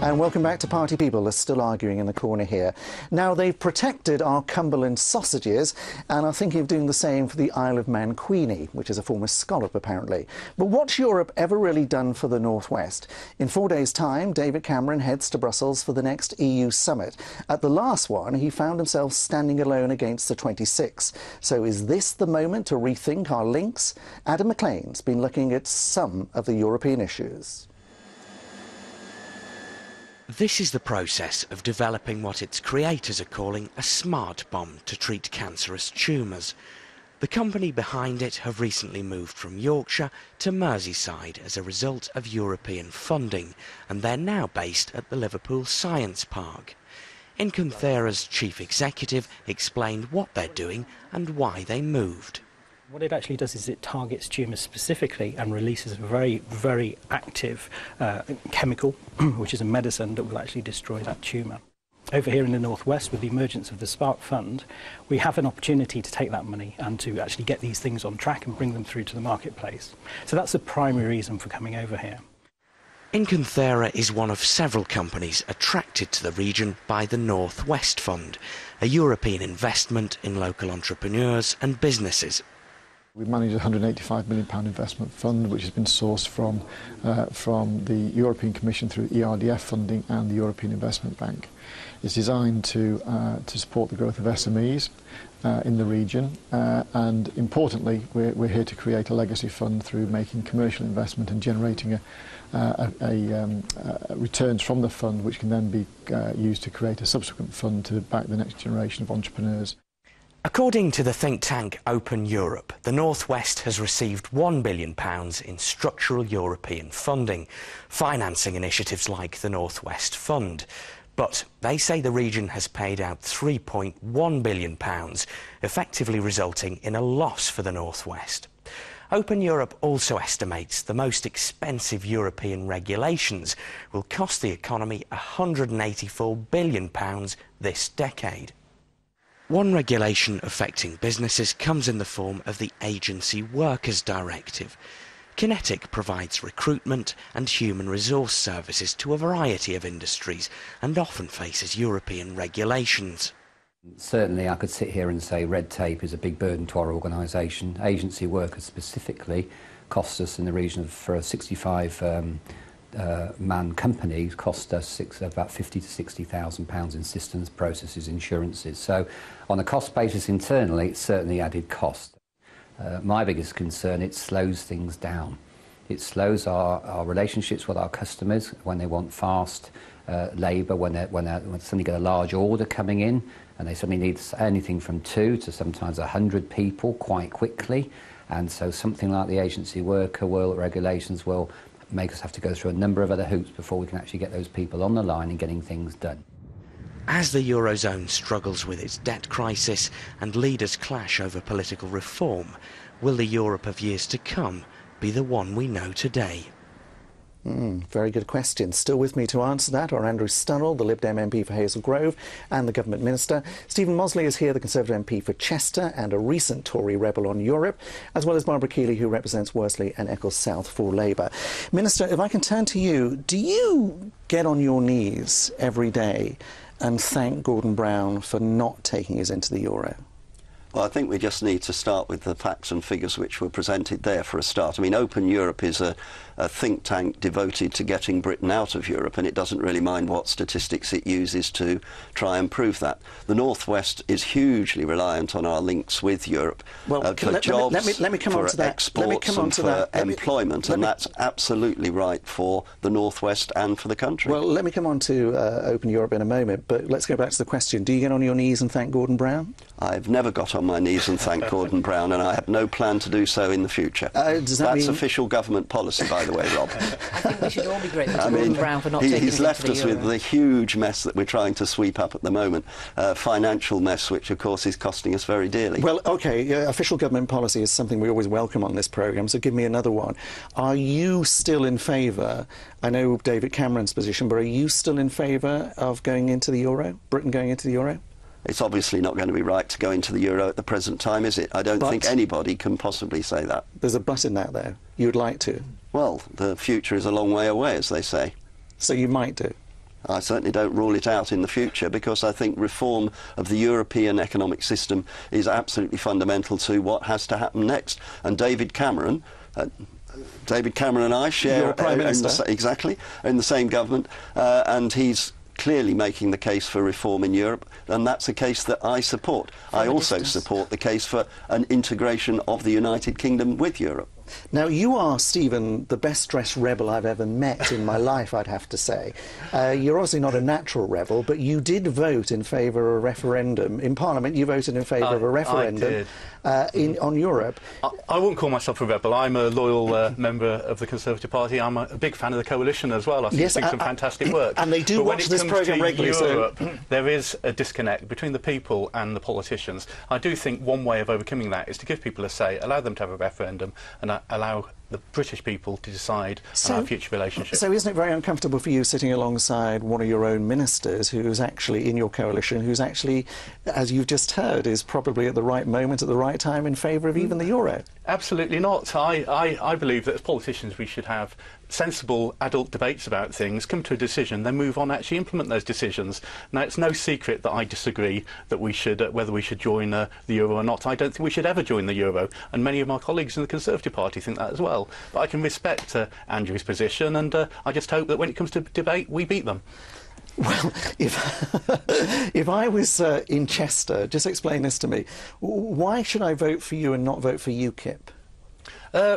And welcome back to Party People. They're still arguing in the corner here. Now, they've protected our Cumberland sausages and are thinking of doing the same for the Isle of Man Queenie, which is a former scallop, apparently. But what's Europe ever really done for the North West? In 4 days' time, David Cameron heads to Brussels for the next EU summit. At the last one, he found himself standing alone against the 26. So is this the moment to rethink our links? Adam McLean's been looking at some of the European issues. This is the process of developing what its creators are calling a smart bomb to treat cancerous tumours. The company behind it have recently moved from Yorkshire to Merseyside as a result of European funding, and they're now based at the Liverpool Science Park. Incanthera's chief executive explained what they're doing and why they moved. What it actually does is it targets tumours specifically and releases a very, very active chemical, which is a medicine that will actually destroy that tumour. Over here in the Northwest, with the emergence of the Spark Fund, we have an opportunity to take that money and to actually get these things on track and bring them through to the marketplace. So that's the primary reason for coming over here. Incanthera is one of several companies attracted to the region by the Northwest Fund, a European investment in local entrepreneurs and businesses. We manage a £185 million investment fund which has been sourced from the European Commission through ERDF funding and the European Investment Bank. It's designed to support the growth of SMEs in the region and importantly we're here to create a legacy fund through making commercial investment and generating returns from the fund which can then be used to create a subsequent fund to back the next generation of entrepreneurs. According to the think tank Open Europe, the North West has received £1 billion in structural European funding, financing initiatives like the North West Fund. But they say the region has paid out £3.1 billion, effectively resulting in a loss for the North West. Open Europe also estimates the most expensive European regulations will cost the economy £184 billion this decade. One regulation affecting businesses comes in the form of the Agency Workers Directive. Kinetic provides recruitment and human resource services to a variety of industries and often faces European regulations. Certainly I could sit here and say red tape is a big burden to our organisation. Agency workers specifically cost us in the region of, for a 65-man company, cost us about £50,000 to £60,000 in systems, processes, insurances. So on a cost basis internally, it's certainly added cost. My biggest concern, it slows things down. It slows our relationships with our customers when they want fast labour, when they suddenly get a large order coming in and they suddenly need anything from 2 to sometimes 100 people quite quickly. And so something like the agency worker regulations will make us have to go through a number of other hoops before we can actually get those people on the line and getting things done. As the Eurozone struggles with its debt crisis and leaders clash over political reform, will the Europe of years to come be the one we know today? Very good question. Still with me to answer that are Andrew Stunnell, the Lib Dem MP for Hazel Grove and the Government Minister. Stephen Mosley is here, the Conservative MP for Chester and a recent Tory rebel on Europe, as well as Barbara Keeley, who represents Worsley and Eccles South for Labour. Minister, if I can turn to you, do you get on your knees every day and thank Gordon Brown for not taking us into the euro? Well, I think we just need to start with the facts and figures which were presented there for a start. I mean, Open Europe is a think tank devoted to getting Britain out of Europe, and it doesn't really mind what statistics it uses to try and prove that. The North West is hugely reliant on our links with Europe for jobs, let me come for on to that. exports and for employment, and that's absolutely right for the North West and for the country. Well, let me come on to Open Europe in a moment, but let's go back to the question. Do you get on your knees and thank Gordon Brown? I've never got on my knees and thanked Gordon Brown, and I have no plan to do so in the future. That's official government policy, by the way, Rob. I think we should all be grateful to Gordon Brown for not taking us into the euro. He's left us with the huge mess that we're trying to sweep up at the moment, financial mess, which, of course, is costing us very dearly. Well, OK, official government policy is something we always welcome on this programme, so give me another one. Are you still in favour, I know David Cameron's position, but are you still in favour of going into the euro, Britain going into the euro? It's obviously not going to be right to go into the euro at the present time, is it? I don't think anybody can possibly say that. There's a but in that, though. You would like to? Well, the future is a long way away, as they say. So you might do? I certainly don't rule it out in the future, because I think reform of the European economic system is absolutely fundamental to what has to happen next. And David Cameron and I share Your Prime Minister. exactly in the same government, and he's clearly making the case for reform in Europe, and that's a case that I support. I also support the case for an integration of the United Kingdom with Europe. Now, you are, Stephen, the best-dressed rebel I've ever met in my life, I'd have to say. You're obviously not a natural rebel, but you did vote in favour of a referendum. In Parliament, you voted in favour of a referendum on Europe. I wouldn't call myself a rebel. I'm a loyal member of the Conservative Party. I'm a big fan of the coalition as well. I think it's doing some fantastic work. And they do watch this programme regularly. Europe, there is a disconnect between the people and the politicians. I do think one way of overcoming that is to give people a say, allow them to have a referendum, and allow the British people to decide on our future relationship. So isn't it very uncomfortable for you sitting alongside one of your own ministers who's actually in your coalition, who's actually, as you've just heard, is probably at the right moment, at the right time in favour of even the euro? Absolutely not. I believe that as politicians we should have sensible adult debates about things, come to a decision, then move on, actually implement those decisions. Now, it's no secret that I disagree that we should, whether we should join the euro or not. I don't think we should ever join the euro, and many of my colleagues in the Conservative Party think that as well. But I can respect Andrew's position, and I just hope that when it comes to debate, we beat them. Well, if I was in Chester, just explain this to me. Why should I vote for you and not vote for UKIP?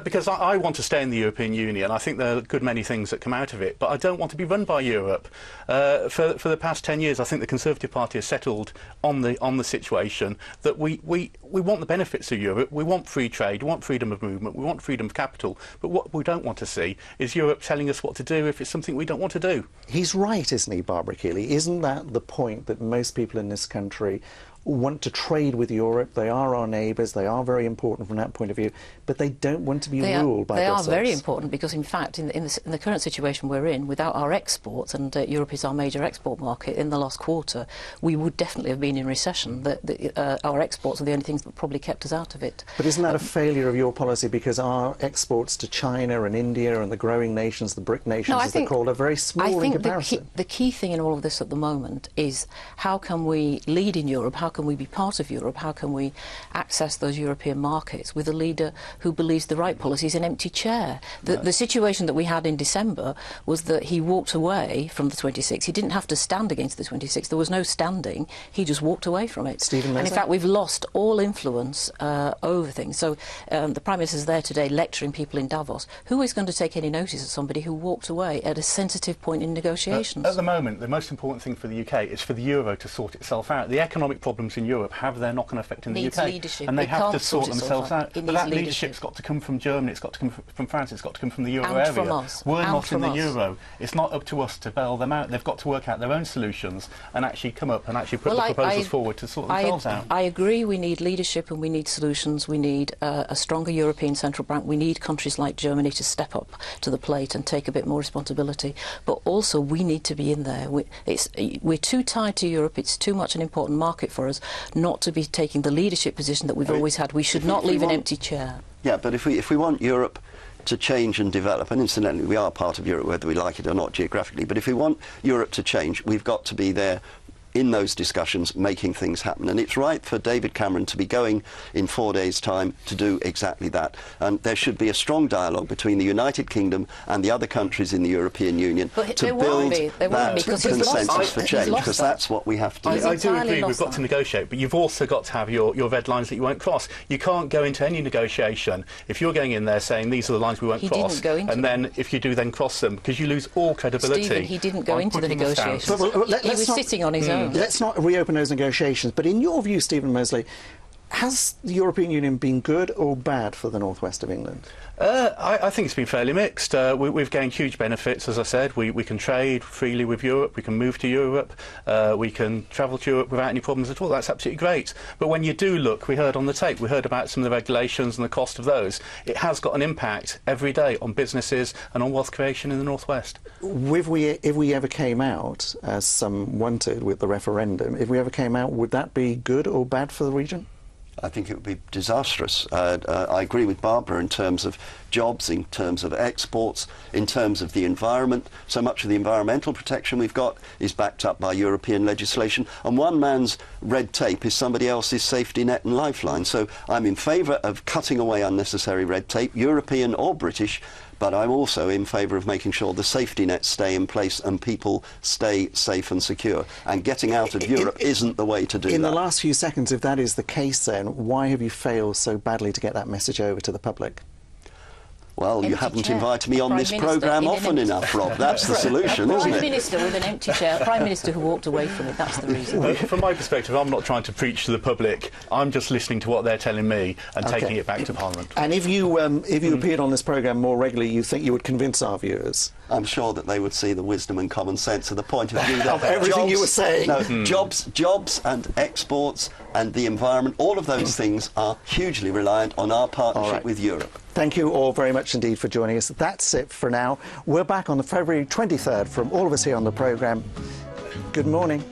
Because I want to stay in the European Union. I think there are a good many things that come out of it, but I don't want to be run by Europe. For the past 10 years, I think the Conservative Party has settled on the situation that we want the benefits of Europe. We want free trade, we want freedom of movement, we want freedom of capital, but what we don't want to see is Europe telling us what to do if it's something we don't want to do. He's right, isn't he, Barbara Keeley? Isn't that the point, that most people in this country want to trade with Europe? They are our neighbours, they are very important from that point of view, but they don't want to be ruled by Brussels. They are very important because, in fact, in the current situation we're in, without our exports, and Europe is our major export market, in the last quarter, we would definitely have been in recession. Our exports are the only things that probably kept us out of it. But isn't that a failure of your policy, because our exports to China and India and the growing nations, the BRIC nations as they're called, are very small in comparison? The key thing in all of this at the moment is how can we lead in Europe, how can we be part of Europe, how can we access those European markets with a leader who believes the right policy is an empty chair. The situation that we had in December was that he walked away from the 26. He didn't have to stand against the 26. There was no standing. He just walked away from it. Stephen and in fact, we've lost all influence over things. So the Prime Minister's there today lecturing people in Davos. Who is going to take any notice of somebody who walked away at a sensitive point in negotiations? At the moment, the most important thing for the UK is for the euro to sort itself out. The economic problems in Europe have their knock-on effect in the UK, leadership. and they have to sort themselves out. But that leadership's got to come from Germany, it's got to come from France, it's got to come from the euro area. From us. We're not in the euro. It's not up to us to bail them out. They've got to work out their own solutions and actually come up and actually put the proposals forward to sort themselves out. I agree, we need leadership and we need solutions. We need a stronger European central bank. We need countries like Germany to step up to the plate and take a bit more responsibility. But also we need to be in there. We're too tied to Europe. It's too much an important market for us not to be taking the leadership position that we've always had. We should not leave an empty chair. Yeah, but if we want Europe to change and develop, and incidentally we are part of Europe whether we like it or not geographically, but if we want Europe to change, we've got to be there in those discussions, making things happen. And it's right for David Cameron to be going in 4 days' time to do exactly that. And there should be a strong dialogue between the United Kingdom and the other countries in the European Union to build that consensus for change, because that's what we have to do. I do agree we've got to negotiate, but you've also got to have your red lines that you won't cross. You can't go into any negotiation if you're going in there saying these are the lines we won't cross, and then if you do then cross them, because you lose all credibility. Stephen, he didn't go into the negotiations. He was sitting on his own. Let's not reopen those negotiations, but in your view, Stephen Mosley, has the European Union been good or bad for the northwest of England? I think it's been fairly mixed. We've gained huge benefits, as I said. We can trade freely with Europe, we can move to Europe, we can travel to Europe without any problems at all. That's absolutely great. But when you do look, we heard on the tape, we heard about some of the regulations and the cost of those. It has got an impact every day on businesses and on wealth creation in the northwest. If we ever came out, as some wanted with the referendum, if we ever came out, would that be good or bad for the region? I think it would be disastrous. I agree with Barbara in terms of jobs, in terms of exports, in terms of the environment. So much of the environmental protection we've got is backed up by European legislation, and one man's red tape is somebody else's safety net and lifeline. So I'm in favour of cutting away unnecessary red tape, European or British, but I'm also in favour of making sure the safety nets stay in place and people stay safe and secure. And getting out of Europe isn't the way to do that. In the last few seconds, if that is the case, then why have you failed so badly to get that message over to the public? Well, you haven't invited me on this programme often enough, Rob. That's the solution, isn't it? Prime Minister with an empty chair, Prime Minister who walked away from it, that's the reason. From my perspective, I'm not trying to preach to the public. I'm just listening to what they're telling me and taking it back to Parliament. And if you appeared on this programme more regularly, you think you would convince our viewers? I'm sure that they would see the wisdom and common sense of the point of view that of everything you were saying. No, jobs and exports and the environment, all of those things are hugely reliant on our partnership with Europe. Thank you all very much indeed for joining us. That's it for now. We're back on the February 23rd from all of us here on the programme. Good morning.